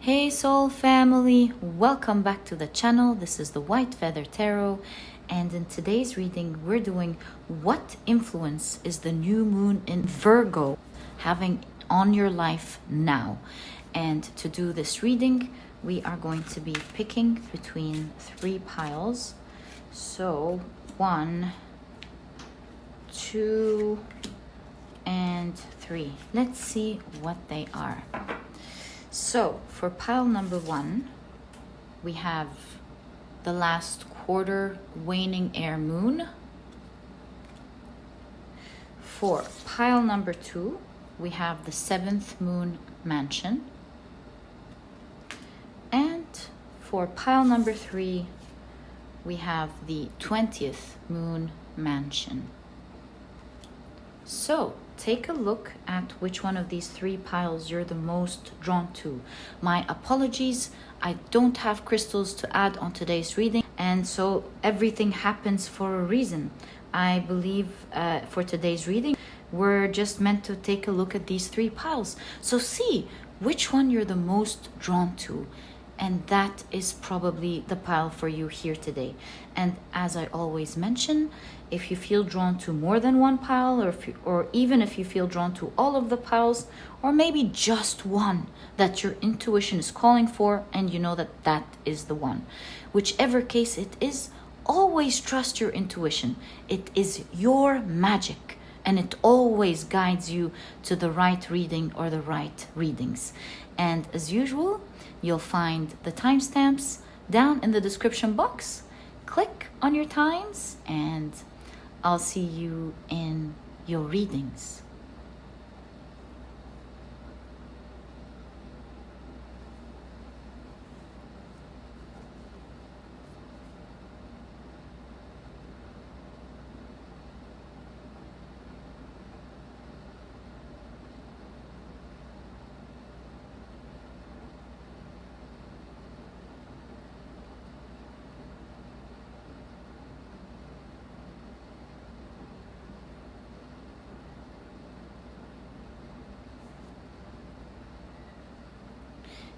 Hey soul family, welcome back to the channel. This is the White Feather Tarot, and in today's reading we're doing what influence is the new moon in Virgo having on your life now. And to do this reading we are going to be picking between three piles. So 1, 2 and 3. Let's see what they are. So for pile number 1, we have the last quarter waning air moon. For pile number 2, we have the 7th moon mansion. And for pile number 3, we have the 20th moon mansion. So take a look at which one of these three piles you're the most drawn to. My apologies, I don't have crystals to add on today's reading, and so everything happens for a reason. I believe for today's reading, we're just meant to take a look at these three piles. So see which one you're the most drawn to, and that is probably the pile for you here today. And as I always mention, if you feel drawn to more than one pile, or even if you feel drawn to all of the piles, or maybe just one that your intuition is calling for and you know that that is the one, whichever case it is, always trust your intuition. It is your magic and it always guides you to the right reading or the right readings. And as usual, you'll find the timestamps down in the description box. Click on your times and I'll see you in your readings.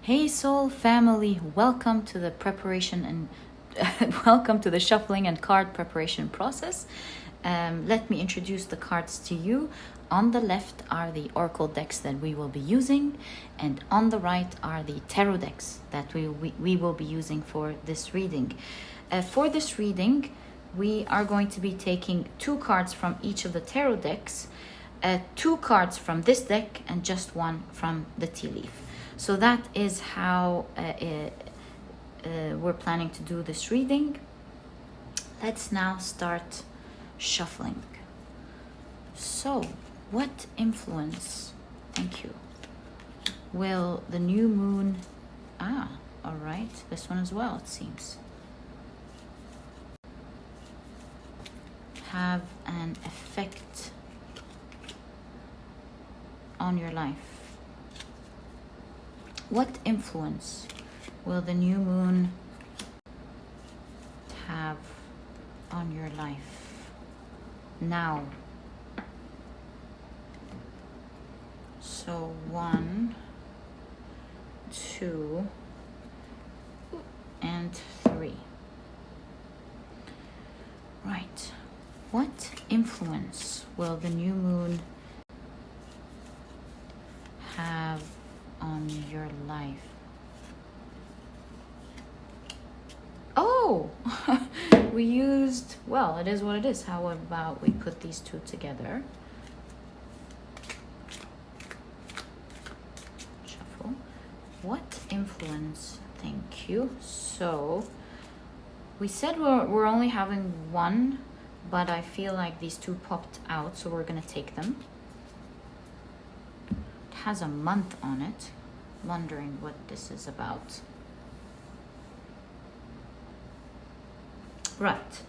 Hey soul family, welcome to the preparation and welcome to the shuffling and card preparation process. Let me introduce the cards to you. On the left are the oracle decks that we will be using, and on the right are the tarot decks that we will be using for this reading. For this reading, we are going to be taking 2 cards from each of the tarot decks, 2 cards from this deck, and just 1 from the tea leaf. So that is how we're planning to do this reading. Let's now start shuffling. So, what influence, thank you, will the new moon, all right, this one as well, it seems, have an effect on your life? What influence will the new moon have on your life now? So 1, 2, and 3. Right. What influence will the new moon have on your life? Oh, we used, well, it is what it is. How about we put these 2 together? Shuffle. What influence? Thank you. So we said we're only having 1, but I feel like these 2 popped out, so we're gonna take them. Has a month on it. Wondering what this is about. Right,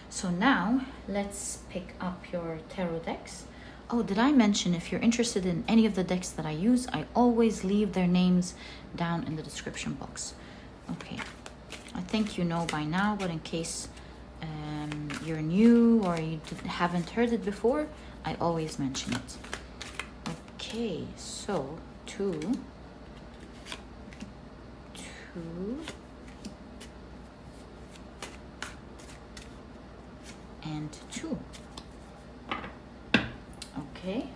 so now let's pick up your tarot decks. Oh, did I mention if you're interested in any of the decks that I use, I always leave their names down in the description box. Okay, I think you know by now, but in case you're new or you haven't heard it before, I always mention it. Okay, so 2, 2, and 2. Okay.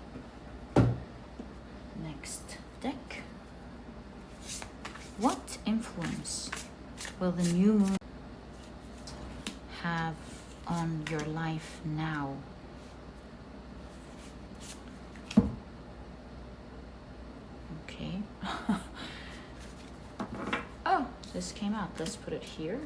Next deck. What influence will the new moon have on your life now? Okay. Oh, this came out. Let's put it here.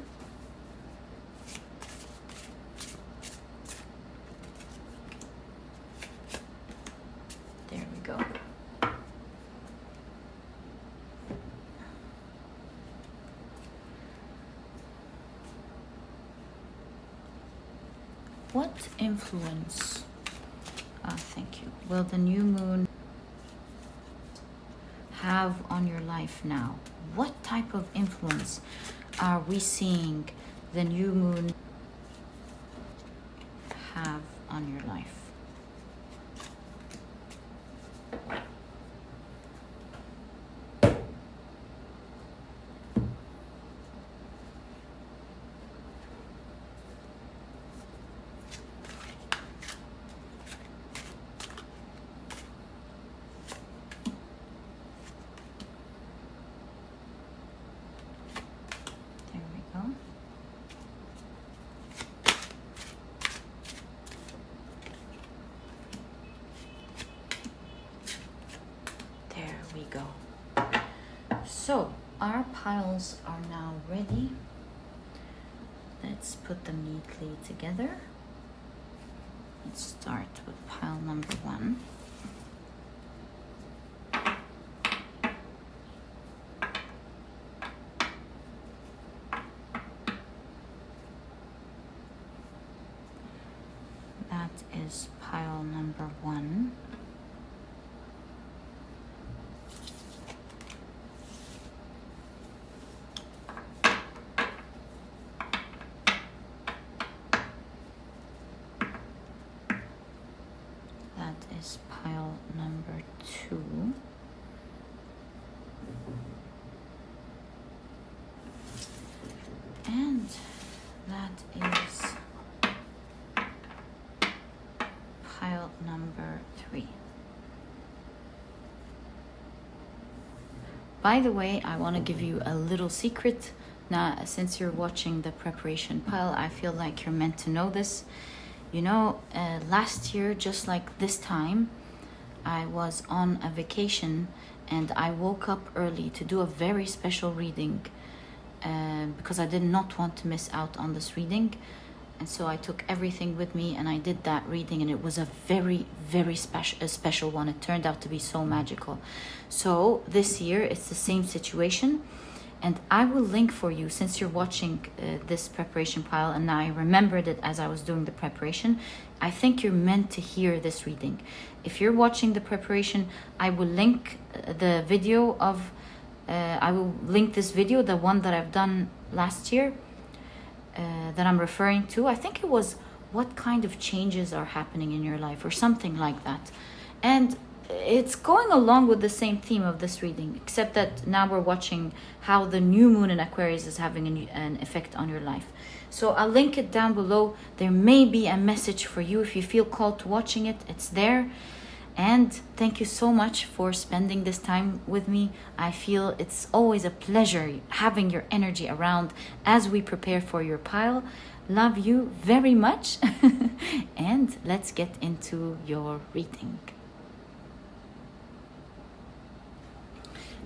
There we go. What influence, thank you, will the new moon have on your life now? What type of influence are we seeing the new moon have on your life? We go. So our piles are now ready. Let's put them neatly together. Let's start with pile number 1. That is pile number 1. Is pile number 2. And that is pile number 3. By the way, I want to give you a little secret. Now, since you're watching the preparation pile, I feel like you're meant to know this. You know, last year, just like this time, I was on a vacation and I woke up early to do a very special reading because I did not want to miss out on this reading. And so I took everything with me and I did that reading, and it was a very, very special one. It turned out to be so magical. So this year, it's the same situation. And I will link for you, since you're watching this preparation pile, and I remembered it as I was doing the preparation. I think you're meant to hear this reading. If you're watching the preparation, I will link the video of, I will link this video, the one that I've done last year, that I'm referring to. I think it was what kind of changes are happening in your life or something like that. And it's going along with the same theme of this reading, except that now we're watching how the new moon in Aquarius is having an effect on your life. So I'll link it down below. There may be a message for you if you feel called to watching it. It's there. And thank you so much for spending this time with me. I feel it's always a pleasure having your energy around as we prepare for your pile. Love you very much. And let's get into your reading.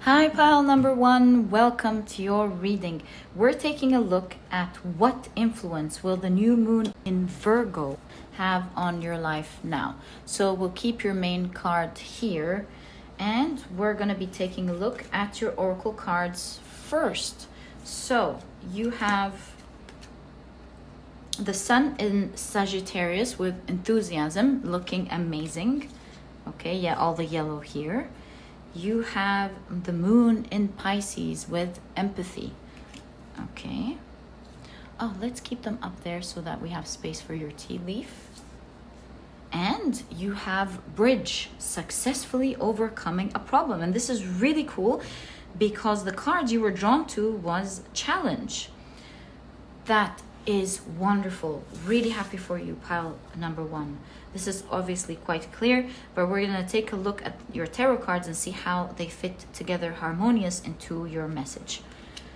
Hi, pile number 1. Welcome to your reading. We're taking a look at what influence will the new moon in Virgo have on your life now. So we'll keep your main card here, and we're going to be taking a look at your oracle cards first. So you have the sun in Sagittarius with enthusiasm, looking amazing. Okay, yeah, all the yellow here. You have the moon in Pisces with empathy. Okay. Oh, let's keep them up there so that we have space for your tea leaf. And you have bridge, successfully overcoming a problem. And this is really cool because the card you were drawn to was challenge. That is wonderful. Really happy for you, pile number 1. This is obviously quite clear, but we're going to take a look at your tarot cards and see how they fit together harmonious into your message.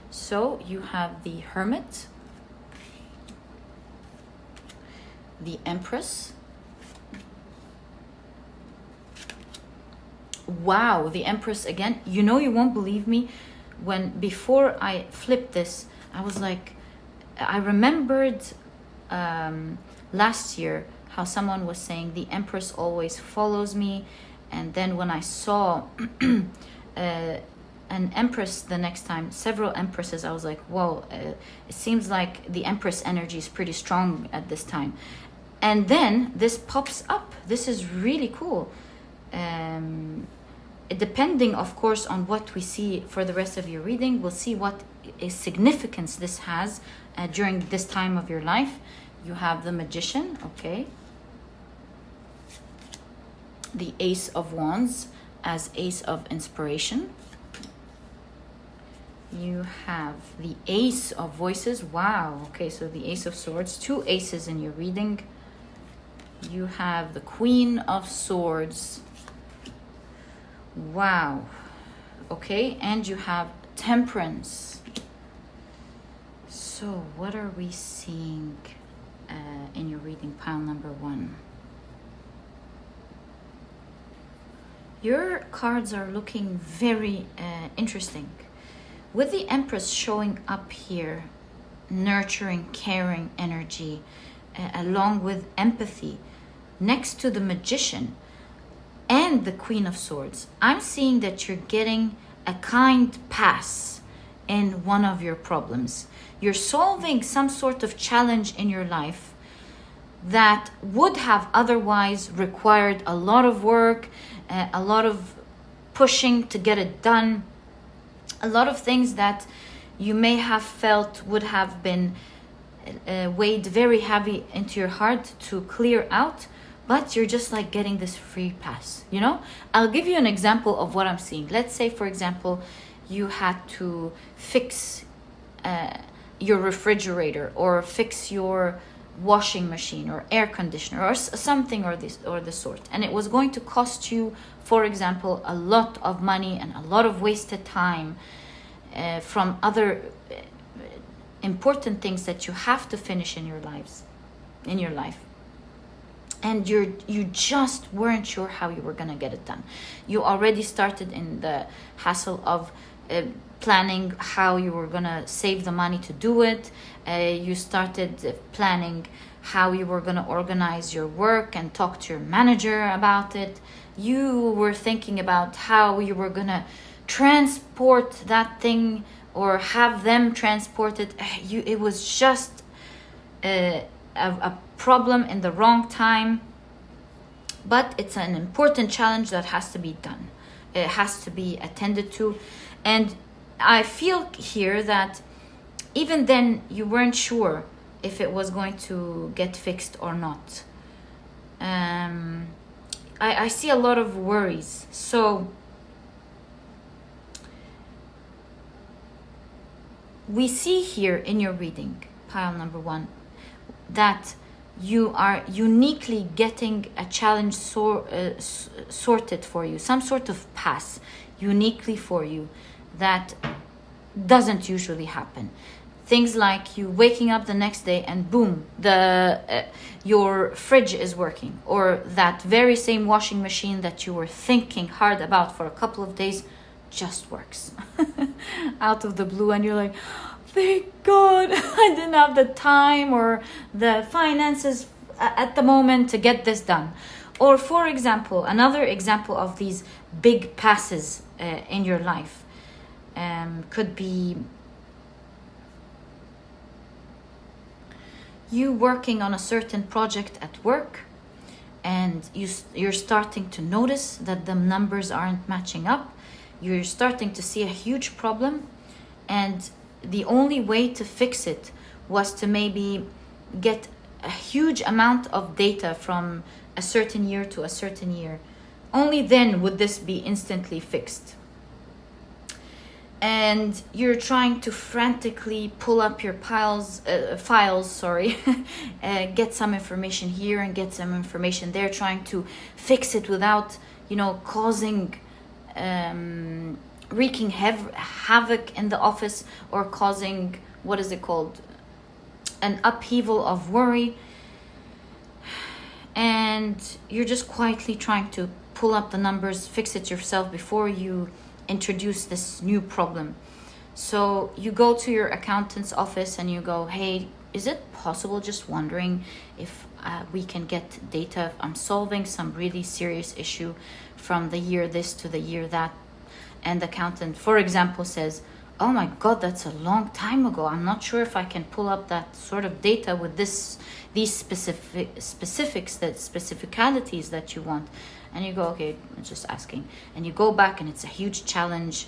So you have the Hermit, the Empress. Wow, the Empress again. You know, you won't believe me, when before I flipped this, I was like, I remembered last year how someone was saying the Empress always follows me, and then when I saw an Empress the next time, several Empresses, I was like, whoa, it seems like the Empress energy is pretty strong at this time. And then this pops up. This is really cool. Depending, of course, on what we see for the rest of your reading, we'll see what significance this has during this time of your life. You have the Magician, okay. The Ace of Wands as Ace of Inspiration. You have the Ace of Voices. Wow, okay, so the Ace of Swords. 2 aces in your reading. You have the Queen of Swords. Wow, okay, and you have Temperance. So what are we seeing in your reading, pile number 1? Your cards are looking very interesting. With the Empress showing up here, nurturing, caring energy, along with empathy, next to the Magician and the Queen of Swords, I'm seeing that you're getting a kind pass in one of your problems. You're solving some sort of challenge in your life that would have otherwise required a lot of work, a lot of pushing to get it done, a lot of things that you may have felt would have been weighed very heavy into your heart to clear out, but you're just like getting this free pass, you know? I'll give you an example of what I'm seeing. Let's say, for example, you had to fix your refrigerator, or fix your washing machine or air conditioner, or something or the sort, and it was going to cost you, for example, a lot of money and a lot of wasted time from other important things that you have to finish in your life, and you just weren't sure how you were going to get it done. You already started in the hassle of planning how you were going to save the money to do it. You started planning how you were going to organize your work and talk to your manager about it. You were thinking about how you were going to transport that thing or have them transport it. It was just a problem in the wrong time, but it's an important challenge that has to be done. It has to be attended to, and I feel here that even then you weren't sure if it was going to get fixed or not. I see a lot of worries. So we see here in your reading, pile number 1, that you are uniquely getting a challenge sorted for you, some sort of pass uniquely for you that doesn't usually happen. Things like you waking up the next day and boom, your fridge is working, or that very same washing machine that you were thinking hard about for a couple of days just works out of the blue, and you're like, thank God, I didn't have the time or the finances at the moment to get this done. Or for example, another example of these big passes in your life could be you working on a certain project at work, and you're starting to notice that the numbers aren't matching up. You're starting to see a huge problem, and the only way to fix it was to maybe get a huge amount of data from a certain year to a certain year. Only then would this be instantly fixed. and you're trying to frantically pull up your files, sorry, get some information here and get some information there, trying to fix it without, you know, causing, wreaking havoc in the office, or causing, what is it called, an upheaval of worry. And you're just quietly trying to pull up the numbers, fix it yourself before you introduce this new problem. So you go to your accountant's office and you go, hey, is it possible, just wondering if we can get data? I'm solving some really serious issue from the year this to the year that. And the accountant, for example, says, oh my God, that's a long time ago. I'm not sure if I can pull up that sort of data with these specifics, that specificalities that you want. And you go, okay, I'm just asking. And you go back and it's a huge challenge.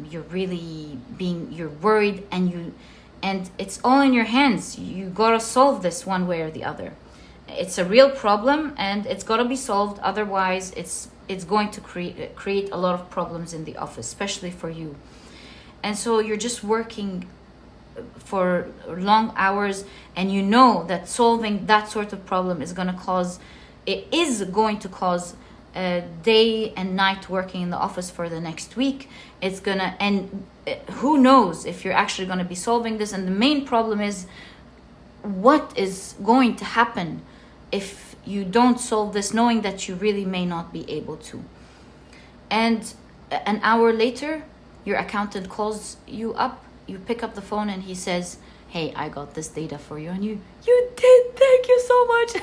You're worried, and it's all in your hands. You gotta solve this one way or the other. It's a real problem and it's gotta be solved. Otherwise, it's going to create a lot of problems in the office, especially for you. And so you're just working for long hours, and you know that solving that sort of problem is going to cause day and night working in the office for the next week. And who knows if you're actually going to be solving this. And the main problem is, what is going to happen if you don't solve this, knowing that you really may not be able to. And an hour later, your accountant calls you up, you pick up the phone, and he says, hey, I got this data for you. And you did, thank you so much.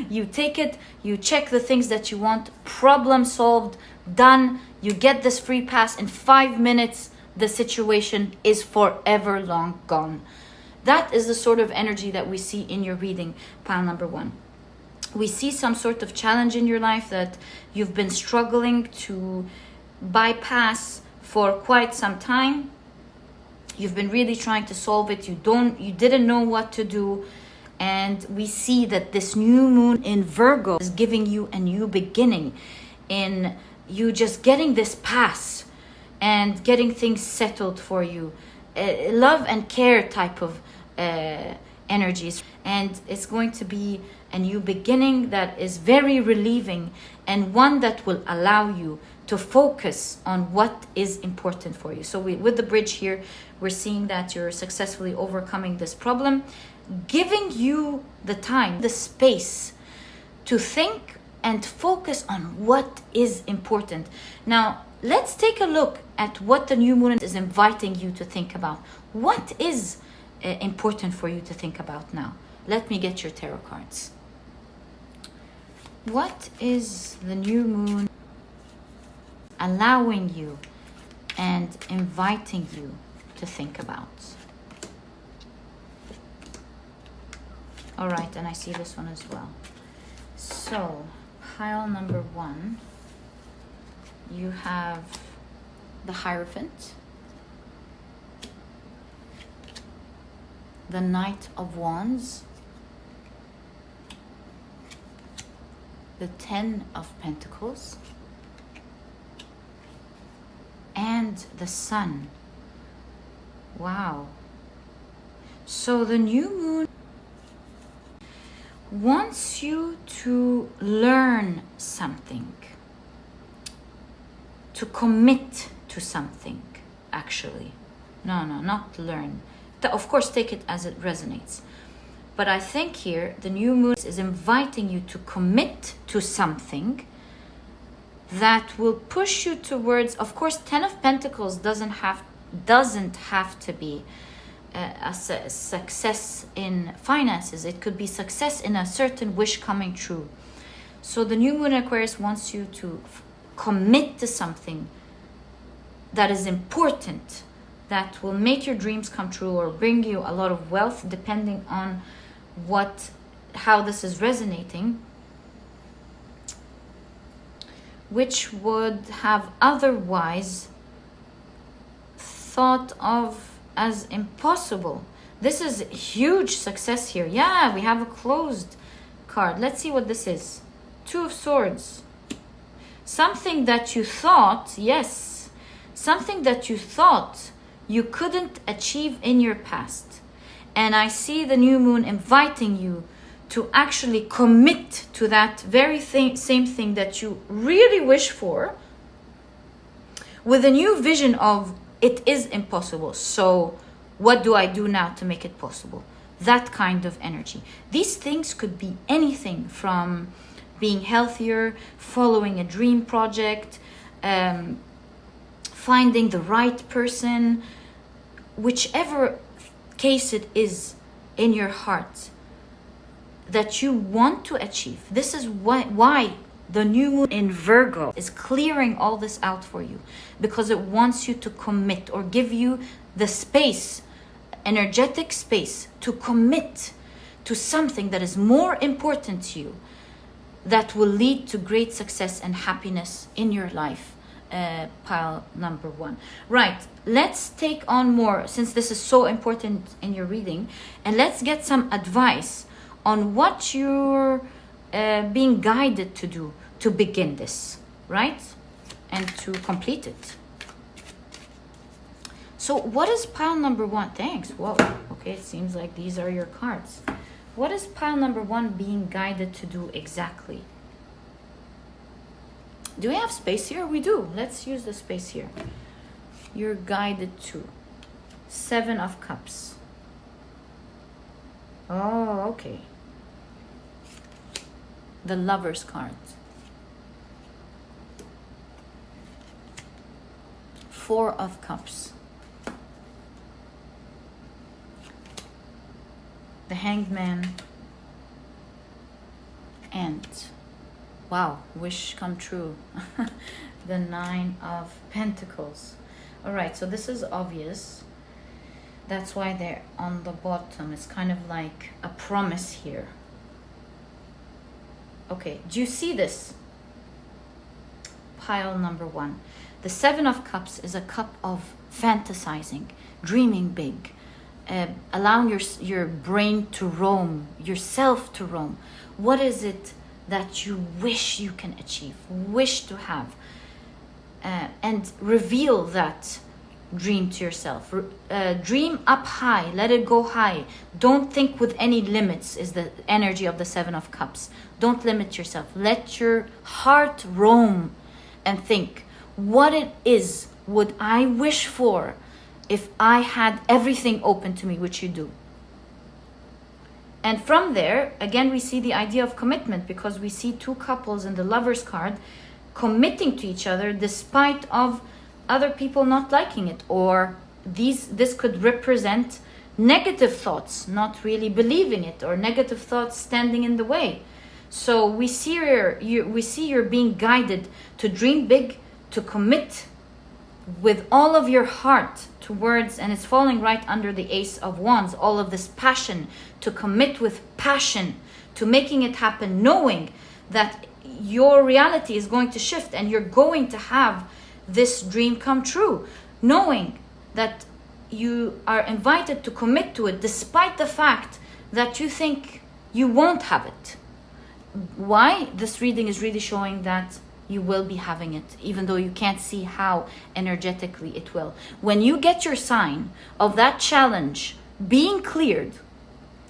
You take it, you check the things that you want, problem solved, done. You get this free pass in 5 minutes. The situation is forever long gone. That is the sort of energy that we see in your reading, pile number 1. We see some sort of challenge in your life that you've been struggling to bypass for quite some time. You've been really trying to solve it. You didn't know what to do. And we see that this new moon in Virgo is giving you a new beginning, in you just getting this pass and getting things settled for you. Love and care type of energies. And it's going to be a new beginning that is very relieving, and one that will allow you to focus on what is important for you. So with the bridge here, we're seeing that you're successfully overcoming this problem, giving you the time, the space to think and focus on what is important. Now, let's take a look at what the new moon is inviting you to think about. What is important for you to think about now? Let me get your tarot cards. What is the new moon allowing you and inviting you to think about? All right, and I see this one as well. So, pile number 1, you have the Hierophant, the Knight of Wands, the 10 of Pentacles, and the Sun. Wow. So the new moon wants you to learn something, to commit to something, actually. No, not learn. Of course, take it as it resonates. But I think here the new moon is inviting you to commit to something that will push you towards, of course, 10 of Pentacles doesn't have to be a success in finances. It could be success in a certain wish coming true. So the new moon Aquarius wants you to commit to something that is important, that will make your dreams come true or bring you a lot of wealth, depending on how this is resonating, which would have otherwise thought of as impossible. This is huge success here. Yeah, we have a closed card. Let's see what this is. 2 of Swords. Something that you thought, yes, something that you thought you couldn't achieve in your past. And I see the new moon inviting you to actually commit to that very same thing that you really wish for, with a new vision of it is impossible. So what do I do now to make it possible? That kind of energy. These things could be anything from being healthier, following a dream project, finding the right person, whichever case it is in your heart that you want to achieve. This is why the new moon in Virgo is clearing all this out for you, because it wants you to commit, or give you the space, energetic space, to commit to something that is more important to you, that will lead to great success and happiness in your life. Pile number 1. Right, let's take on more, since this is so important in your reading, and let's get some advice on what you're being guided to do to begin this, right? And to complete it. So what is pile number 1? Thanks. Whoa. Okay, it seems like these are your cards. What is pile number 1 being guided to do exactly? Do we have space here? We do. Let's use the space here. You're guided to 7 of Cups. Oh, okay. The Lover's card. 4 of Cups. The Hanged Man. And, wow, wish come true. The 9 of Pentacles. All right, so this is obvious. That's why they're on the bottom. It's kind of like a promise here. Okay, do you see this? Pile number 1. The 7 of Cups is a cup of fantasizing, dreaming big, allowing your brain to roam, yourself to roam. What is it that you wish you can achieve, wish to have? And reveal that dream to yourself. Dream up high, let it go high. Don't think with any limits, is the energy of the 7 of Cups. Don't limit yourself. Let your heart roam and think, what it is would I wish for if I had everything open to me, which you do. And from there, again, we see the idea of commitment, because we see 2 couples in the Lover's card committing to each other despite of other people not liking it, or this could represent negative thoughts, not really believing it, or negative thoughts standing in the way. So we see you're being guided to dream big, to commit with all of your heart towards, and it's falling right under the Ace of Wands, all of this passion, to commit with passion to making it happen, knowing that your reality is going to shift and you're going to have this dream come true, knowing that you are invited to commit to it despite the fact that you think you won't have it. Why? This reading is really showing that you will be having it, even though you can't see how energetically it will. When you get your sign of that challenge being cleared,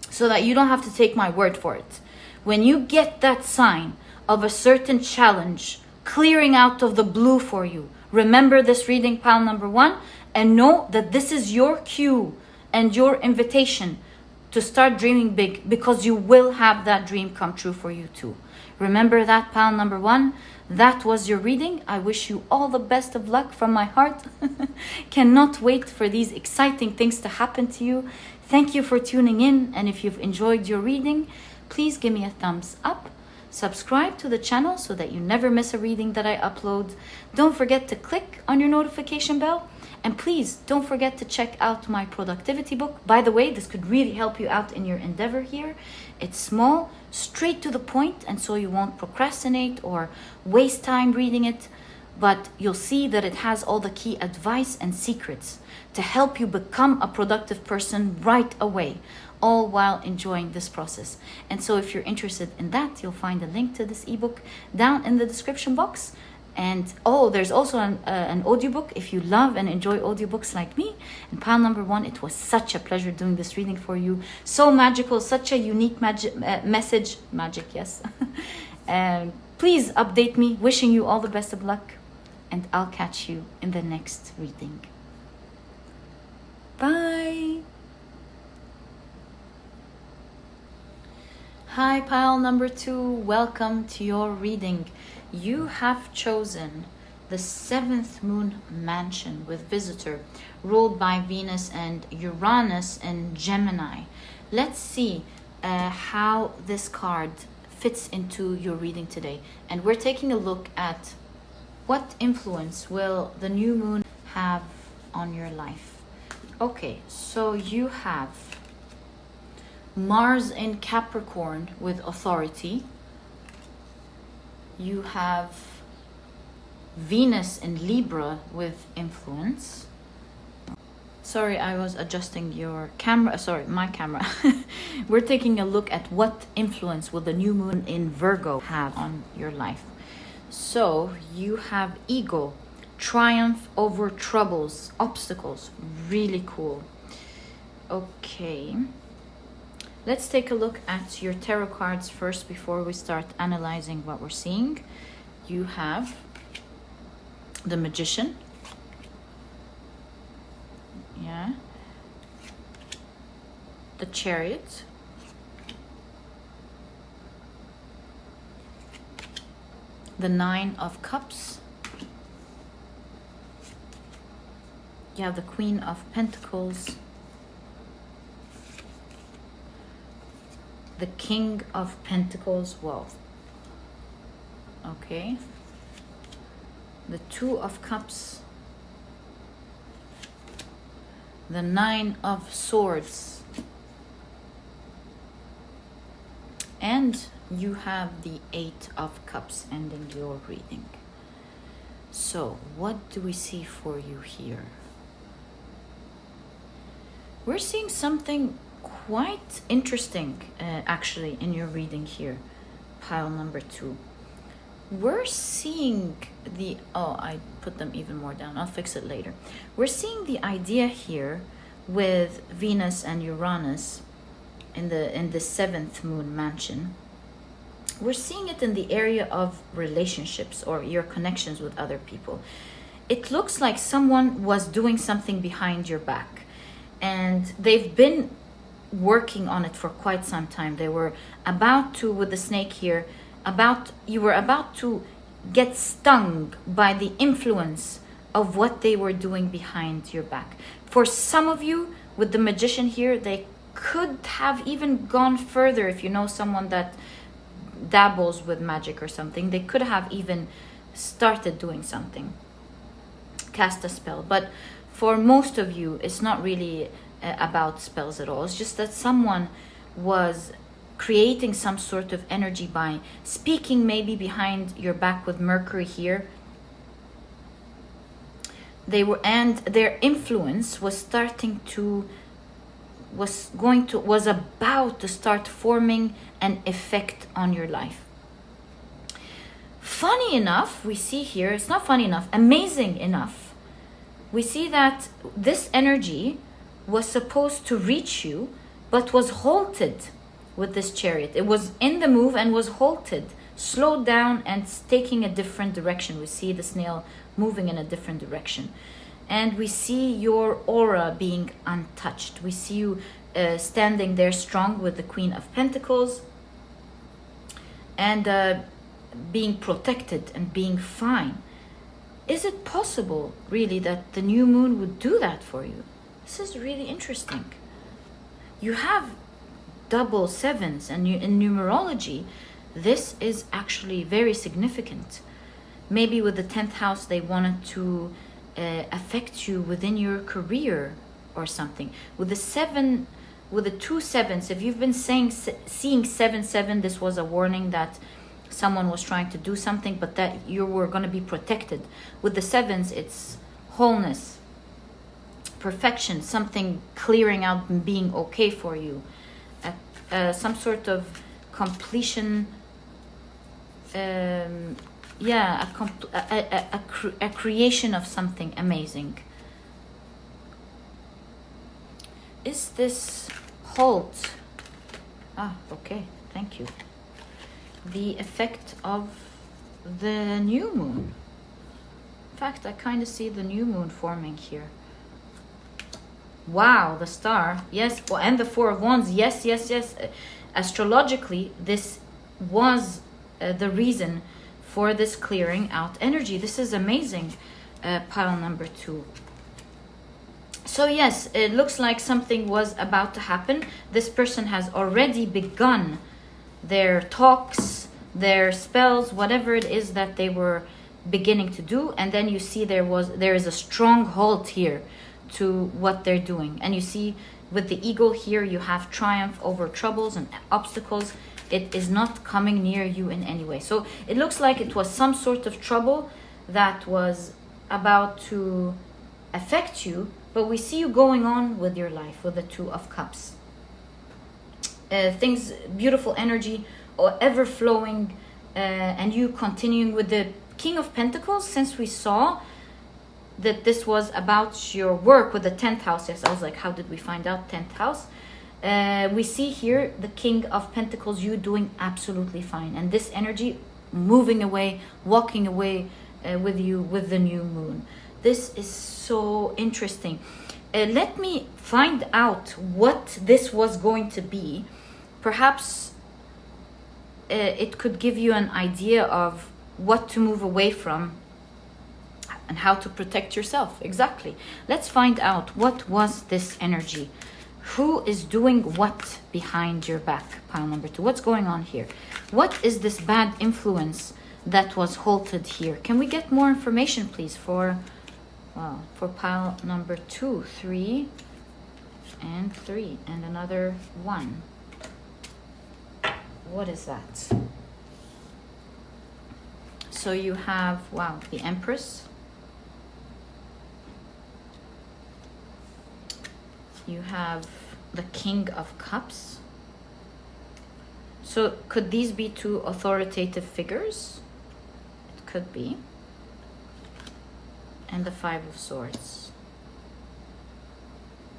so that you don't have to take my word for it, when you get that sign of a certain challenge clearing out of the blue for you, remember this reading, pile number 1, and know that this is your cue and your invitation to start dreaming big, because you will have that dream come true for you too. Remember that, pile number 1. That was your reading. I wish you all the best of luck from my heart. Cannot wait for these exciting things to happen to you. Thank you for tuning in, and if you've enjoyed your reading, please give me a thumbs up. Subscribe to the channel so that you never miss a reading that I upload. Don't forget to click on your notification bell. And please don't forget to check out my productivity book. By the way, this could really help you out in your endeavor here. It's small, straight to the point, and so you won't procrastinate or waste time reading it. But you'll see that it has all the key advice and secrets to help you become a productive person right away, all while enjoying this process. And so if you're interested in that, you'll find a link to this ebook down in the description box. And oh, there's also an audiobook if you love and enjoy audiobooks like me. And pile number 1, it was such a pleasure doing this reading for you. So magical, such a unique message. Magic, yes. And please update me. Wishing you all the best of luck. And I'll catch you in the next reading. Bye. Hi, pile number 2. Welcome to your reading. You have chosen the 7th moon mansion with visitor, ruled by Venus and Uranus in Gemini. Let's see how this card fits into your reading today. And we're taking a look at what influence will the new moon have on your life. Okay, so you have Mars in Capricorn with authority. You have Venus in Libra with influence. Sorry, I was adjusting your camera. Sorry, my camera. We're taking a look at what influence will the new moon in Virgo have on your life. So you have ego, triumph over troubles, obstacles. Really cool. Okay. Let's take a look at your tarot cards first before we start analyzing what we're seeing. You have the Magician. Yeah. The Chariot. The 9 of Cups. You have the Queen of Pentacles. The King of Pentacles. Whoa. Okay. The 2 of Cups. The 9 of Swords. And you have the 8 of Cups ending your reading. So, what do we see for you here? We're seeing something quite interesting, actually, in your reading here, pile number 2. We're seeing the... Oh, I put them even more down. I'll fix it later. We're seeing the idea here with Venus and Uranus in the 7th moon mansion. We're seeing it in the area of relationships or your connections with other people. It looks like someone was doing something behind your back, and they've been working on it for quite some time. They were about to, with the snake here, you were about to get stung by the influence of what they were doing behind your back. For some of you, with the Magician here, they could have even gone further. If you know someone that dabbles with magic or something, they could have even started doing something, cast a spell. But for most of you, it's not really about spells at all. It's just that someone was creating some sort of energy by speaking maybe behind your back with Mercury here. And their influence was was about to start forming an effect on your life. Funny enough, we see here, it's not funny enough, amazing enough, we see that this energy was supposed to reach you, but was halted with this Chariot. It was in the move and was halted, slowed down, and taking a different direction. We see the snail moving in a different direction. And we see your aura being untouched. We see you standing there strong with the Queen of Pentacles and being protected and being fine. Is it possible, really, that the new moon would do that for you? This is really interesting. You have double sevens, and in numerology, this is actually very significant. Maybe with the 10th house, they wanted to affect you within your career or something. With the 2 sevens, if you've been seeing 7-7, this was a warning that someone was trying to do something, but that you were going to be protected. With the 7s, it's wholeness, perfection, something clearing out and being okay for you, some sort of completion, yeah, a creation of something amazing. Is this halt? Ah, okay, thank you. The effect of the new moon. In fact, I kind of see the new moon forming here. Wow, the star. Yes, well, and the Four of Wands. Yes, yes, yes. Astrologically, this was the reason for this clearing out energy. This is amazing, pile number 2. So yes, it looks like something was about to happen. This person has already begun their talks, their spells, whatever it is that they were beginning to do. And then you see there is a strong halt here to what they're doing. And you see with the eagle here, you have triumph over troubles and obstacles. It is not coming near you in any way. So it looks like it was some sort of trouble that was about to affect you, but we see you going on with your life with the Two of Cups. Things, beautiful energy, or ever flowing, and you continuing with the King of Pentacles. Since we saw that this was about your work with the 10th house, yes, I was like, how did we find out 10th house? We see here the King of Pentacles, you doing absolutely fine, and this energy moving away, walking away with you with the new moon. This is so interesting. Let me find out what this was going to be. Perhaps it could give you an idea of what to move away from and how to protect yourself. Exactly. Let's find out, what was this energy? Who is doing what behind your back? Pile number 2. What's going on here? What is this bad influence that was halted here? Can we get more information, please, for pile number 2, 3, and 3, and another 1. What is that? So you have, wow, the Empress. You have the King of Cups. So could these be two authoritative figures? It could be. And the Five of Swords.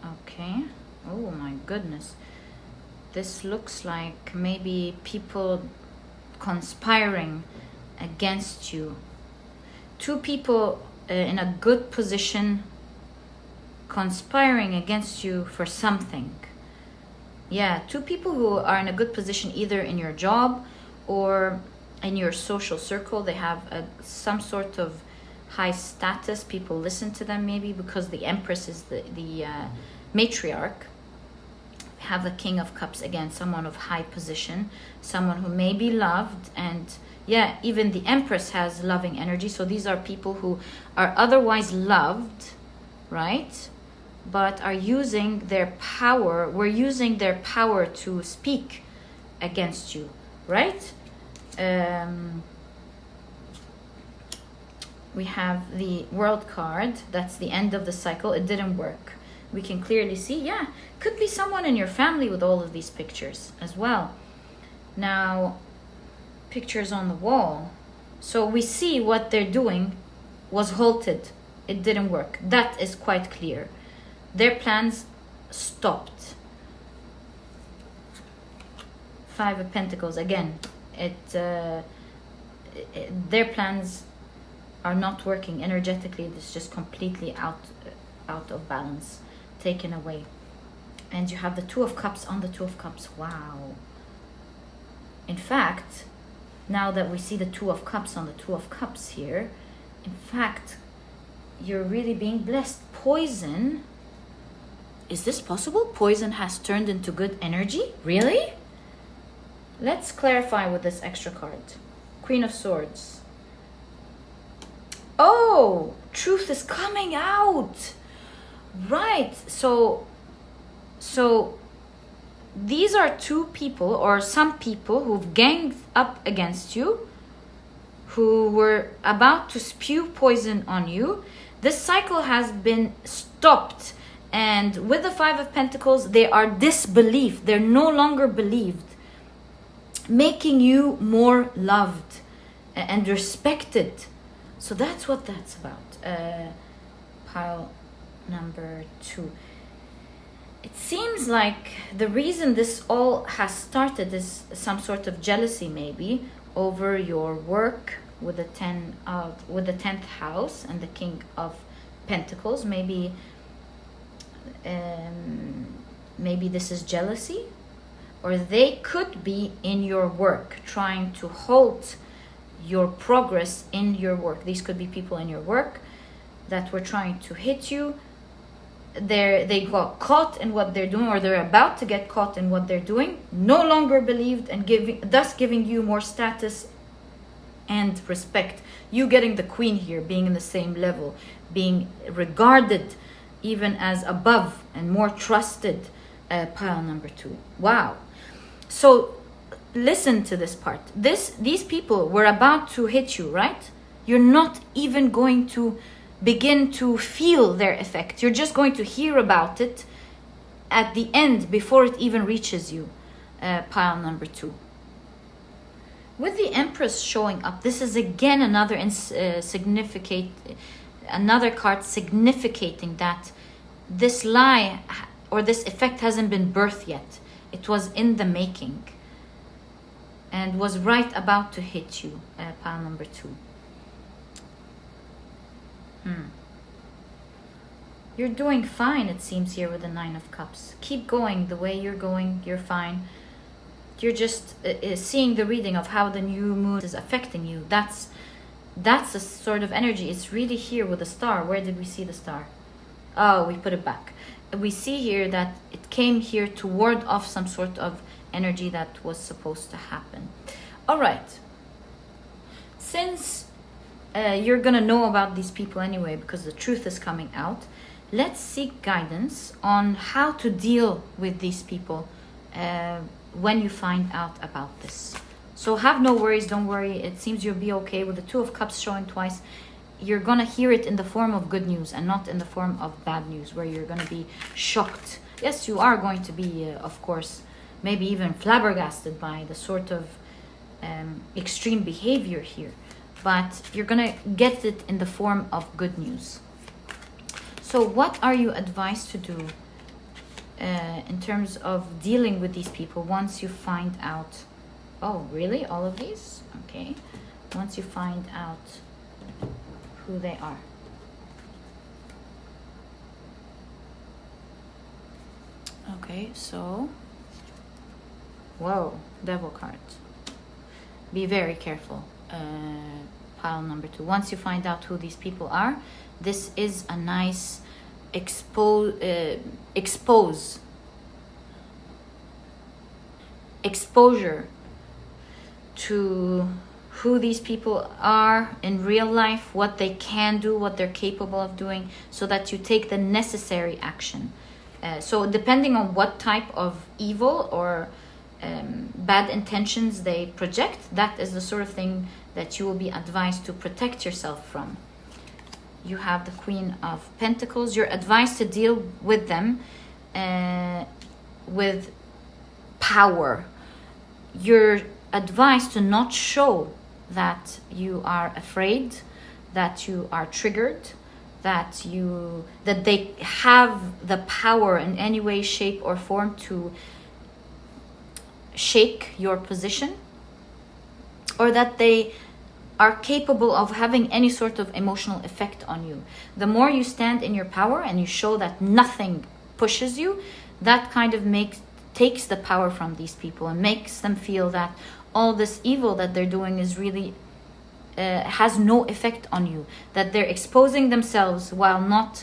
Okay. Oh my goodness. This looks like maybe people conspiring against you. Two people in a good position conspiring against you for something. Yeah, two people who are in a good position either in your job or in your social circle. They have some sort of high status. People listen to them maybe because the Empress is the matriarch. Have the King of Cups again, someone of high position, someone who may be loved, and yeah, even the Empress has loving energy. So these are people who are otherwise loved, right? But are using their power, we're using their power to speak against you, right? We have the World card. That's the end of the cycle. It didn't work. We can clearly see, yeah, could be someone in your family with all of these pictures as well. Now, pictures on the wall. So we see what they're doing was halted. It didn't work. That is quite clear. Their plans stopped. Five of Pentacles. Again, their plans are not working energetically. It's just completely out of balance, taken away. And you have the Two of Cups on the Two of Cups. Wow. In fact, now that we see the Two of Cups on the Two of Cups here, in fact, you're really being blessed. Poison. Is this possible? Poison has turned into good energy? Really? Let's clarify with this extra card. Queen of Swords. Oh, truth is coming out. Right. So these are two people or some people who've ganged up against you, who were about to spew poison on you. This cycle has been stopped. And with the Five of Pentacles, they are disbelieved. They're no longer believed, making you more loved. and respected. So that's what that's about. Pile number 2. It seems like the reason this all has started is some sort of jealousy, maybe over your work with the 10th house and the King of Pentacles. Maybe this is jealousy, or they could be in your work trying to halt your progress in your work. These could be people in your work that were trying to hit you. They got caught in what they're doing, or they're about to get caught in what they're doing, no longer believed, and thus giving you more status and respect. You getting the queen here, being in the same level, being regarded even as above and more trusted. Pile number 2. Wow. So listen to this part. These people were about to hit you, right? You're not even going to begin to feel their effect. You're just going to hear about it at the end before it even reaches you. Pile number 2. With the Empress showing up, this is again another another card significating that this lie or this effect hasn't been birthed yet. It was in the making and was right about to hit you. Pile number 2. You're doing fine, it seems, here with the 9 of Cups. Keep going the way you're going. You're fine. You're just seeing the reading of how the new moon is affecting you. That's a sort of energy. It's really here with the star. Where did we see the star? Oh, we put it back. We see here that it came here to ward off some sort of energy that was supposed to happen. All right. Since you're gonna know about these people anyway, because the truth is coming out, let's seek guidance on how to deal with these people when you find out about this. So have no worries, don't worry. It seems you'll be okay. With the 2 of Cups showing twice, you're gonna hear it in the form of good news and not in the form of bad news, where you're gonna be shocked. Yes, you are going to be, of course, maybe even flabbergasted by the sort of extreme behavior here, but you're gonna get it in the form of good news. So what are you advised to do in terms of dealing with these people once you find out? Oh, really? All of these? Okay. Once you find out who they are. Okay, so... Whoa, Devil card. Be very careful. Pile number 2. Once you find out who these people are, this is a nice exposure to who these people are in real life, what they can do, what they're capable of doing, so that you take the necessary action. So depending on what type of evil or bad intentions they project, that is the sort of thing that you will be advised to protect yourself from. You have the Queen of Pentacles. You're advised to deal with them with power. You're advised to not show that you are afraid, that you are triggered, that they have the power in any way, shape, or form to shake your position, or that they are capable of having any sort of emotional effect on you. The more you stand in your power and you show that nothing pushes you, that kind of takes the power from these people and makes them feel that all this evil that they're doing is really has no effect on you, that they're exposing themselves while not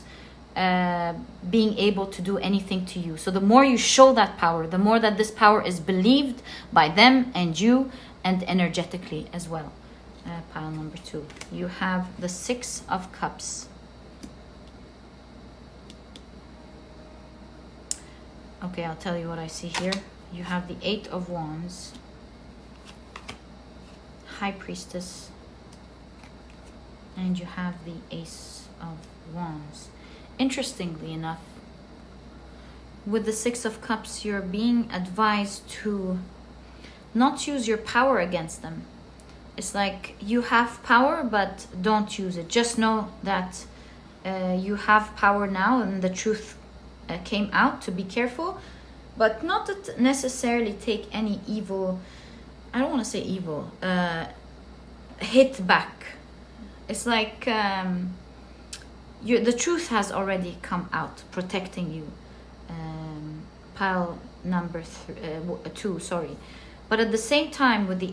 being able to do anything to you. So the more you show that power, the more that this power is believed by them and you, and energetically as well. Pile number 2. You have the 6 of Cups. Okay, I'll tell you what I see here. You have the 8 of Wands, High Priestess, and you have the Ace of Wands. Interestingly enough, with the 6 of Cups, you're being advised to not use your power against them. It's like you have power, but don't use it. Just know that you have power now, and the truth came out, to be careful, but not to necessarily take any evil, I don't want to say evil, hit back. It's like the truth has already come out, protecting you. Pile number 2, sorry. But at the same time, with the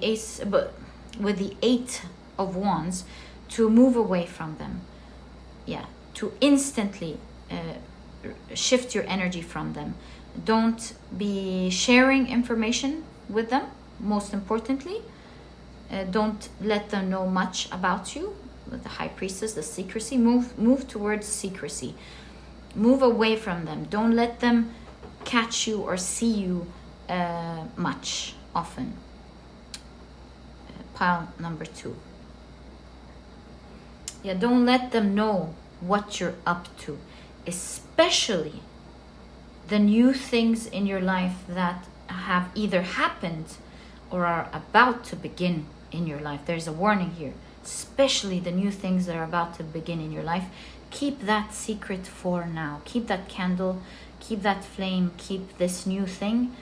with the 8 of Wands, to move away from them. Yeah, to instantly shift your energy from them. Don't be sharing information with them, most importantly. Don't let them know much about you. With the High Priestess, the secrecy, move towards secrecy. Move away from them. Don't let them catch you or see you much, often. Pile number 2. Yeah, don't let them know what you're up to, especially the new things in your life that have either happened or are about to begin in your life. There's a warning here, especially the new things that are about to begin in your life. Keep that secret for now. Keep that candle, keep that flame, keep this new thing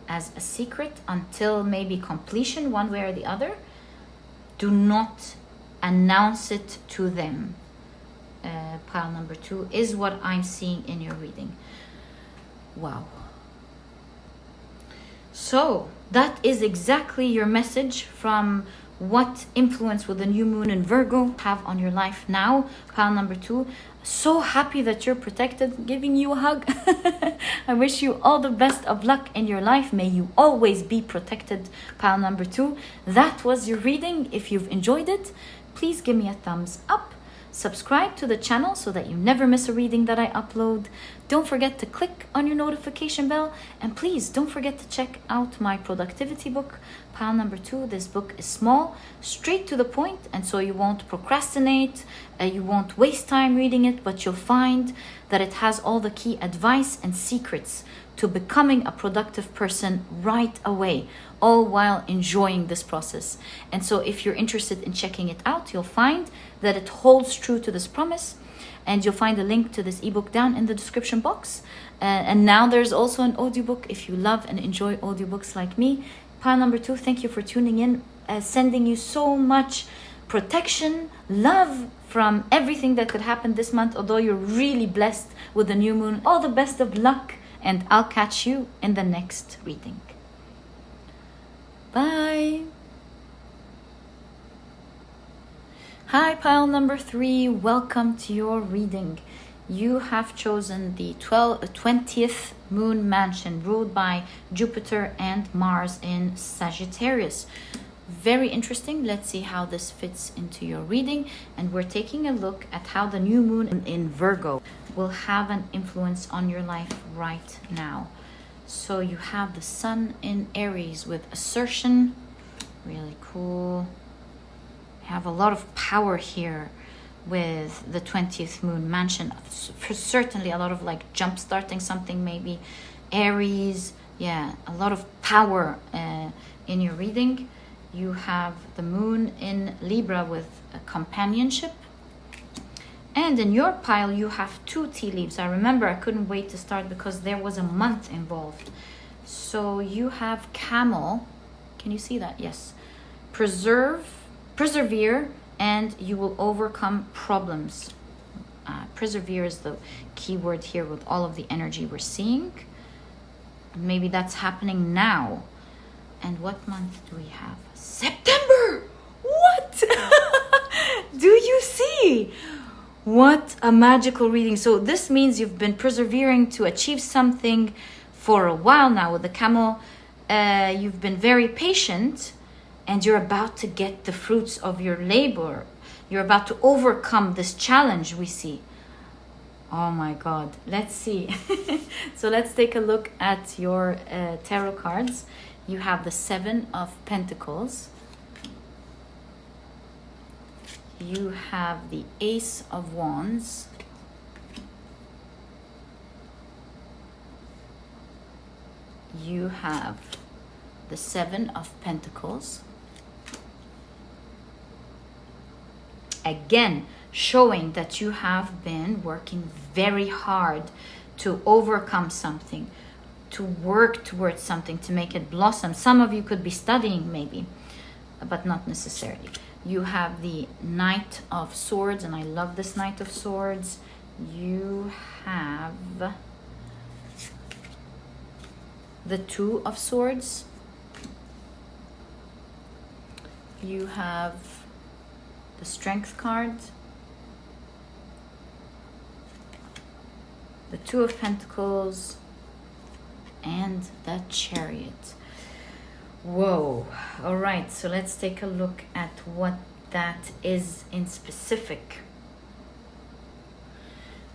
as a secret until maybe completion, one way or the other. Do not announce it to them. Pile number 2 is what I'm seeing in your reading. Wow. So that is exactly your message from what influence will the new moon in Virgo have on your life now. Pile number 2. So happy that you're protected. Giving you a hug. I wish you all the best of luck in your life. May you always be protected. Pile number 2. That was your reading. If you've enjoyed it, please give me a thumbs up. Subscribe to the channel so that you never miss a reading that I upload. Don't forget to click on your notification bell. And please don't forget to check out my productivity book, Pile number 2. This book is small, straight to the point, and so you won't procrastinate, you won't waste time reading it, but you'll find that it has all the key advice and secrets to becoming a productive person right away, all while enjoying this process. And so if you're interested in checking it out, you'll find that it holds true to this promise, and you'll find a link to this ebook down in the description box. And now there's also an audiobook if you love and enjoy audiobooks like me. Pile number 2, thank you for tuning in, sending you so much protection, love from everything that could happen this month, although you're really blessed with the new moon. All the best of luck, and I'll catch you in the next reading. Bye. Hi, pile number 3. Welcome to your reading. You have chosen the 20th moon mansion, ruled by Jupiter and Mars in Sagittarius. Very interesting. Let's see how this fits into your reading. And we're taking a look at how the new moon in Virgo will have an influence on your life right now. So you have the sun in Aries with assertion. Really cool. You have a lot of power here with the 20th moon mansion. For certainly a lot of like jump starting something, maybe Aries. Yeah, a lot of power in your reading. You have the moon in Libra with a companionship. And in your pile, you have 2 tea leaves. I remember I couldn't wait to start because there was a month involved. So you have camel. Can you see that? Yes. Persevere, and you will overcome problems. Persevere is the key word here with all of the energy we're seeing. Maybe that's happening now. And what month do we have? September! What? Do you see? What a magical reading. So this means you've been persevering to achieve something for a while now with the camel. You've been very patient, and you're about to get the fruits of your labor. You're about to overcome this challenge we see. Oh my God. Let's see. So let's take a look at your tarot cards. You have the 7 of Pentacles. You have the Ace of Wands. You have the 7 of Pentacles. again showing that you have been working very hard to overcome something, to work towards something, to make it blossom. Some of you could be studying maybe, but not necessarily. You have the Knight of Swords, and I love this Knight of Swords. You have the Two of Swords. You have the Strength card, the Two of Pentacles, and the Chariot. Whoa. All right, so let's take a look at what that is in specific.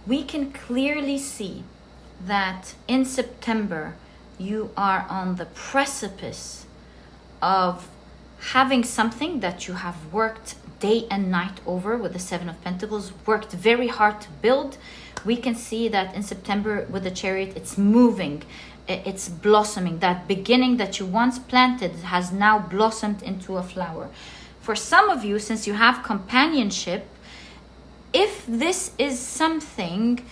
We can clearly see that in September you are on the precipice of having something that you have worked day and night over with the Seven of Pentacles, worked very hard to build. We can see that in September with the Chariot, it's moving, it's blossoming. That beginning that you once planted has now blossomed into a flower. For some of you, since you have companionship, if this is something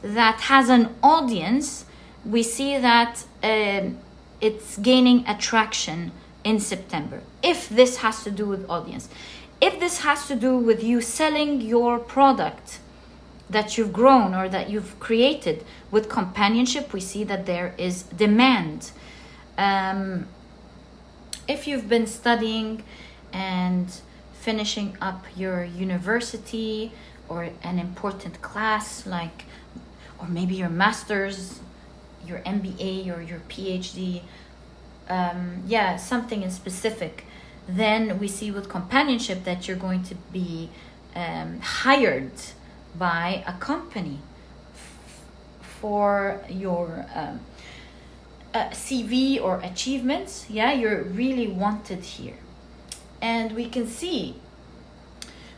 that has an audience, we see that it's gaining attraction in September. If this has to do with audience, if this has to do with you selling your product that you've grown or that you've created with companionship, we see that there is demand. If you've been studying and finishing up your university or an important class, like, or maybe your master's, your MBA or your PhD, something in specific, then we see with companionship that you're going to be hired by a company for your CV or achievements. Yeah, you're really wanted here. And we can see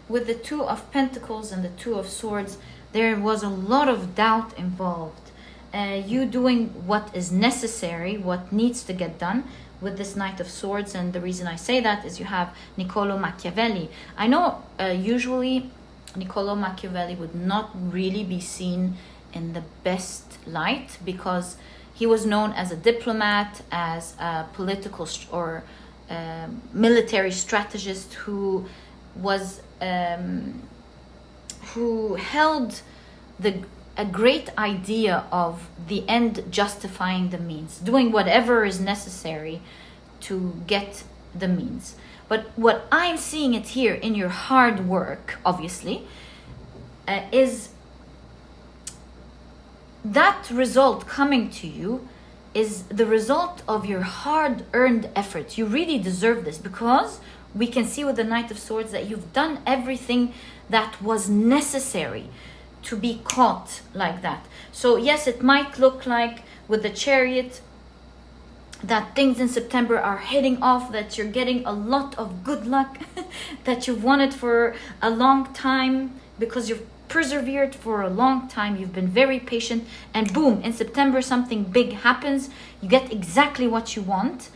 with the Two of Pentacles and the Two of Swords, there was a lot of doubt involved. You doing what is necessary, what needs to get done with this Knight of Swords. And the reason I say that is you have Niccolo Machiavelli. I know usually Niccolo Machiavelli would not really be seen in the best light because he was known as a diplomat, as a political or military strategist who was who held a great idea of the end justifying the means, doing whatever is necessary to get the means. But what I'm seeing it here in your hard work, obviously, is that result coming to you is the result of your hard-earned efforts. You really deserve this because we can see with the Knight of Swords that you've done everything that was necessary to be caught like that. So yes, it might look like with the Chariot that things in September are hitting off, that you're getting a lot of good luck that you've wanted for a long time because you've persevered for a long time, you've been very patient, and boom, in September something big happens, you get exactly what you want,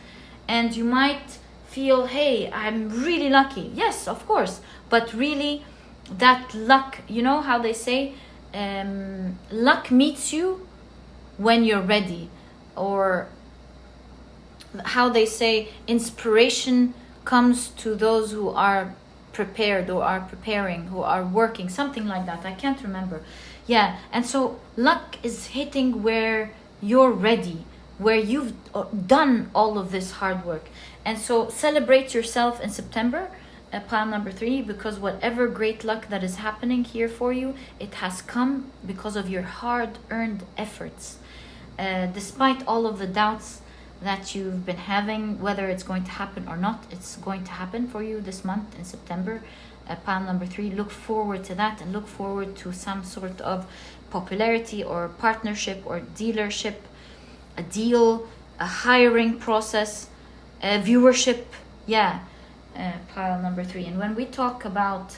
and you might feel, hey, I'm really lucky. Yes, of course, but really that luck, you know how they say, luck meets you when you're ready, or how they say inspiration comes to those who are prepared or are preparing, who are working, something like that. I can't remember. Yeah, and so luck is hitting where you're ready, where you've done all of this hard work. And so celebrate yourself in September, pile number 3, because whatever great luck that is happening here for you, it has come because of your hard-earned efforts. Despite all of the doubts that you've been having, whether it's going to happen or not, it's going to happen for you this month in September. Pile number 3, look forward to that, and look forward to some sort of popularity or partnership or dealership, a deal, a hiring process, viewership. Yeah, pile number 3. And when we talk about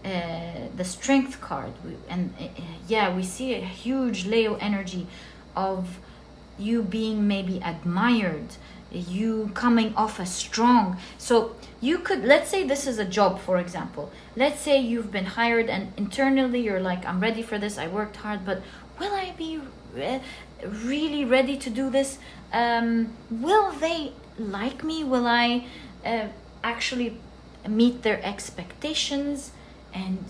the Strength card, we see a huge Leo energy of you being maybe admired, you coming off as strong. So you could, let's say this is a job, for example. Let's say you've been hired and internally you're like, I'm ready for this, I worked hard, but will I be really ready to do this? Will they like me? Will I actually meet their expectations? And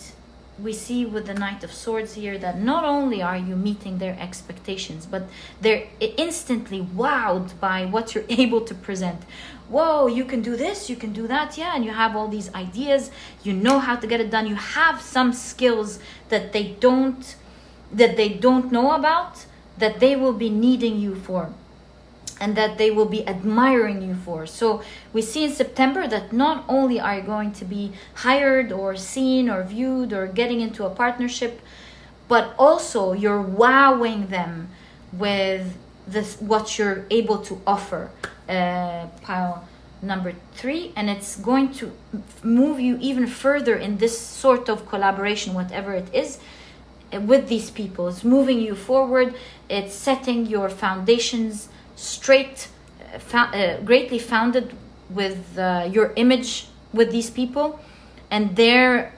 we see with the Knight of Swords here that not only are you meeting their expectations, but they're instantly wowed by what you're able to present. Whoa, you can do this, you can do that, yeah, and you have all these ideas, you know how to get it done, you have some skills that they don't know about, that they will be needing you for, and that they will be admiring you for. So we see in September that not only are you going to be hired or seen or viewed or getting into a partnership, but also you're wowing them with this, what you're able to offer. Pile number 3, and it's going to move you even further in this sort of collaboration, whatever it is, with these people. It's moving you forward. It's setting your foundations straight, greatly founded with your image with these people, and their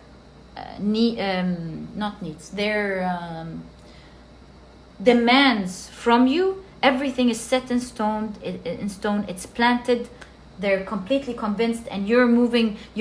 demands from you. Everything is set in stone. It's planted. They're completely convinced, and you're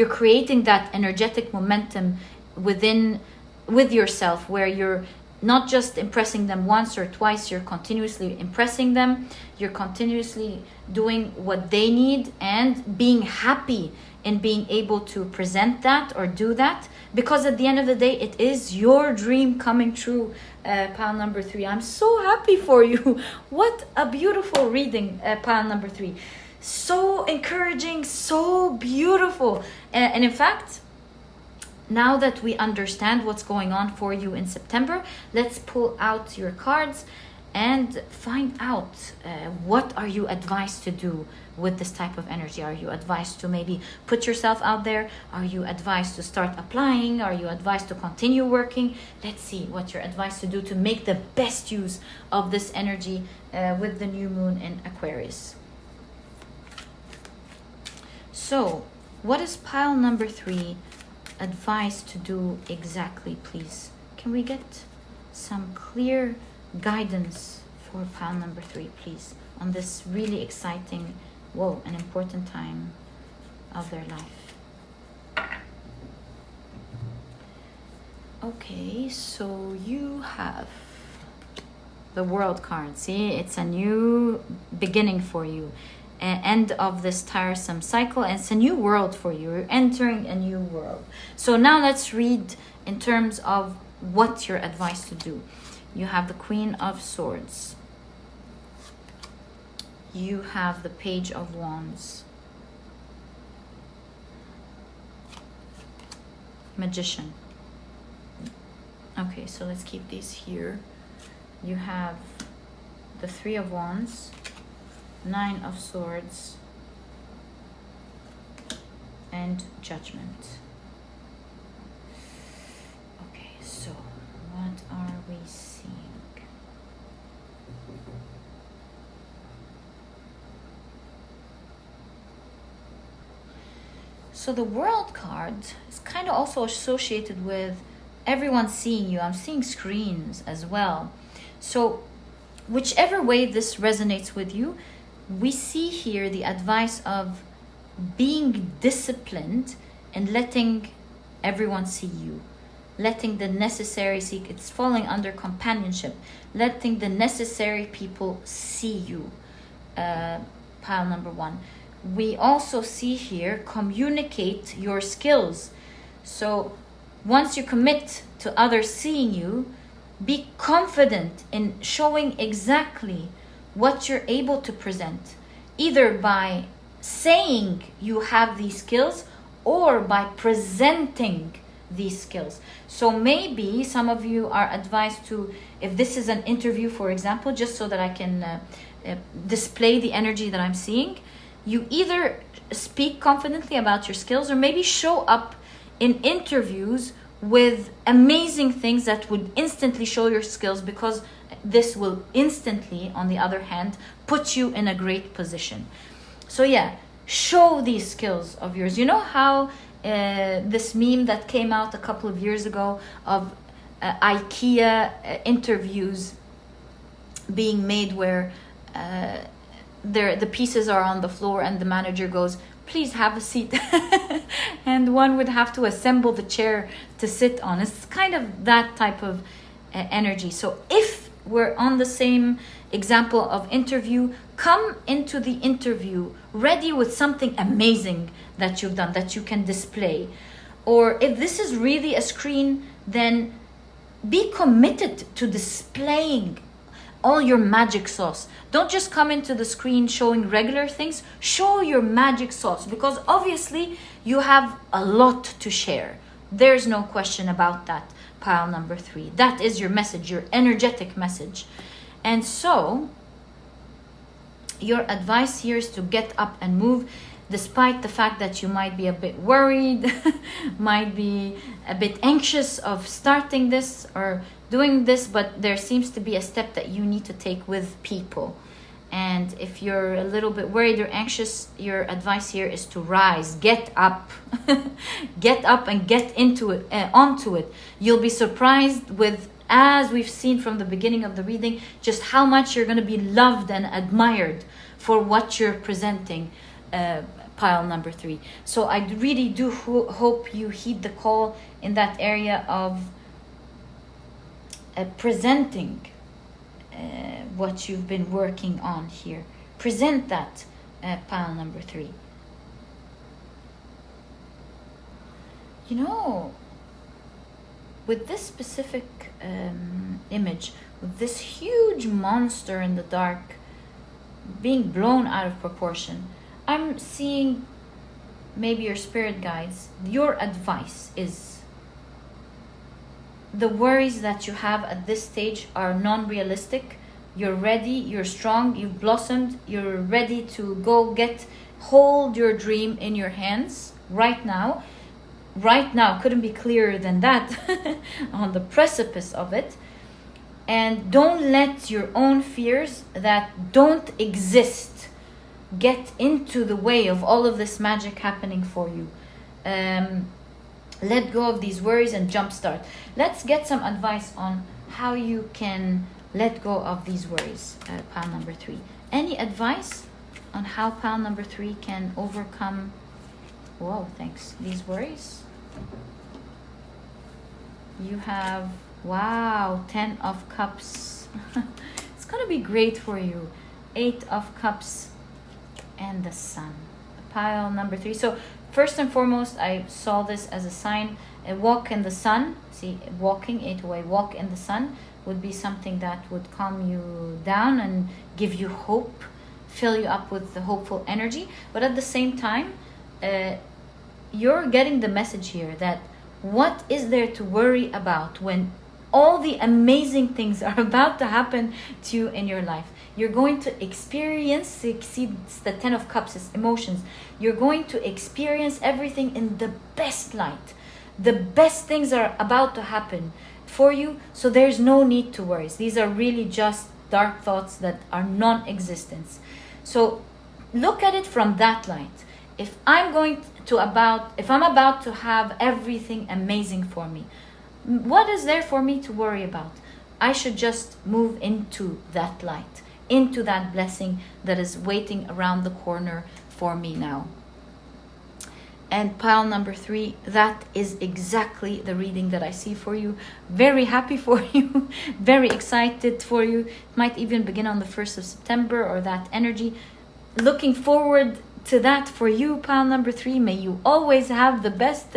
creating that energetic momentum with yourself, where you're not just impressing them once or twice, you're continuously impressing them, you're continuously doing what they need, and being happy in being able to present that or do that, because at the end of the day, it is your dream coming true. Pile number 3, I'm so happy for you. What a beautiful reading, pile number 3. So encouraging, so beautiful. And in fact, now that we understand what's going on for you in September, let's pull out your cards and find out what are you advised to do with this type of energy. Are you advised to maybe put yourself out there? Are you advised to start applying? Are you advised to continue working? Let's see what you're advised to do to make the best use of this energy with the new moon in Aquarius. So, what is pile number 3 advised to do exactly, please? Can we get some clear guidance for pile number 3, please, on this really exciting, an important time of their life? Okay, so you have the World card. See, it's a new beginning for you. End of this tiresome cycle, and it's a new world for you. You're entering a new world. So now let's read in terms of what you're advised to do. You have the Queen of Swords. You have the Page of Wands. Magician. Okay, so let's keep these here. You have the Three of Wands, Nine of Swords, and Judgment. Okay, so what are we seeing? So the World card is kind of also associated with everyone seeing you. I'm seeing screens as well. So whichever way this resonates with you, we see here the advice of being disciplined and letting everyone see you, letting the necessary it's falling under companionship, letting the necessary people see you. Pile number 1. We also see here communicate your skills. So once you commit to others seeing you, be confident in showing exactly what you're able to present, either by saying you have these skills or by presenting these skills. So maybe some of you are advised to, if this is an interview, for example, just so that I can display the energy that I'm seeing, you either speak confidently about your skills or maybe show up in interviews with amazing things that would instantly show your skills, because this will instantly, on the other hand, put you in a great position. So yeah, show these skills of yours. You know how this meme that came out a couple of years ago of IKEA interviews being made where the pieces are on the floor and the manager goes, please have a seat. And one would have to assemble the chair to sit on. It's kind of that type of energy. So if we're on the same example of interview, come into the interview ready with something amazing that you've done, that you can display. Or if this is really a screen, then be committed to displaying all your magic sauce. Don't just come into the screen showing regular things. Show your magic sauce, because obviously you have a lot to share. There's no question about that, pile number 3. That is your message, your energetic message. And so your advice here is to get up and move, despite the fact that you might be a bit worried, might be a bit anxious of starting this or doing this, but there seems to be a step that you need to take with people. And if you're a little bit worried or anxious, your advice here is to rise, get up, get up and get into it, onto it. You'll be surprised with, as we've seen from the beginning of the reading, just how much you're going to be loved and admired for what you're presenting, pile number 3. So I really do hope you heed the call in that area of presenting what you've been working on here. Present that, pile number 3. You know, with this specific image, with this huge monster in the dark being blown out of proportion, I'm seeing maybe your spirit guides. Your advice is, the worries that you have at this stage are non-realistic. You're ready, you're strong, you've blossomed, you're ready to go hold your dream in your hands right now. Right now, couldn't be clearer than that, on the precipice of it. And don't let your own fears that don't exist get into the way of all of this magic happening for you. Let go of these worries and jumpstart. Let's get some advice on how you can let go of these worries, pile number 3. Any advice on how pile number 3 can overcome, whoa, thanks, these worries? You have, wow, 10 of Cups. It's going to be great for you. 8 of Cups and the Sun. Pile number 3. So first and foremost, I saw this as a sign. A walk in the sun. See, walking, 8 away, walk in the sun would be something that would calm you down and give you hope, fill you up with the hopeful energy. But at the same time, you're getting the message here that what is there to worry about when all the amazing things are about to happen to you in your life? You're going to experience, exceeds the 10 of Cups, is emotions. You're going to experience everything in the best light. The best things are about to happen for you, so there's no need to worry. These are really just dark thoughts that are non-existent. So look at it from that light. If I'm about to have everything amazing for me, what is there for me to worry about? I should just move into that light, into that blessing that is waiting around the corner for me now. And pile number 3, that is exactly the reading that I see for you. Very happy for you, very excited for you. It might even begin on the 1st of September or that energy. Looking forward to that for you, pile number 3. May you always have the best.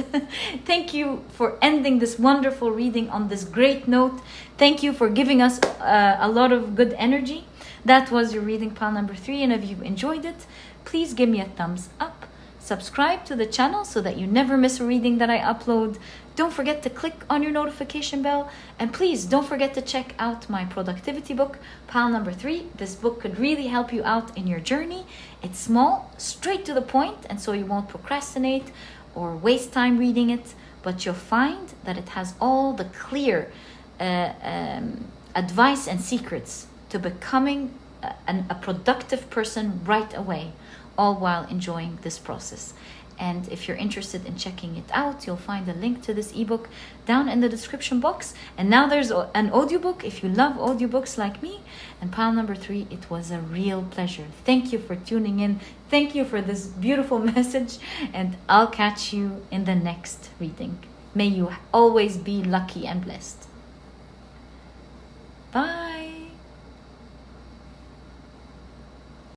Thank you for ending this wonderful reading on this great note. Thank you for giving us a lot of good energy. That was your reading, pile number 3. And if you enjoyed it, please give me a thumbs up. Subscribe to the channel so that you never miss a reading that I upload. Don't forget to click on your notification bell. And please don't forget to check out my productivity book, pile number 3. This book could really help you out in your journey. It's small, straight to the point, and so you won't procrastinate or waste time reading it. But you'll find that it has all the clear advice and secrets to becoming a productive person right away, all while enjoying this process. And if you're interested in checking it out, you'll find a link to this ebook down in the description box. And now there's an audiobook if you love audiobooks like me. And pile number 3, it was a real pleasure. Thank you for tuning in. Thank you for this beautiful message. And I'll catch you in the next reading. May you always be lucky and blessed.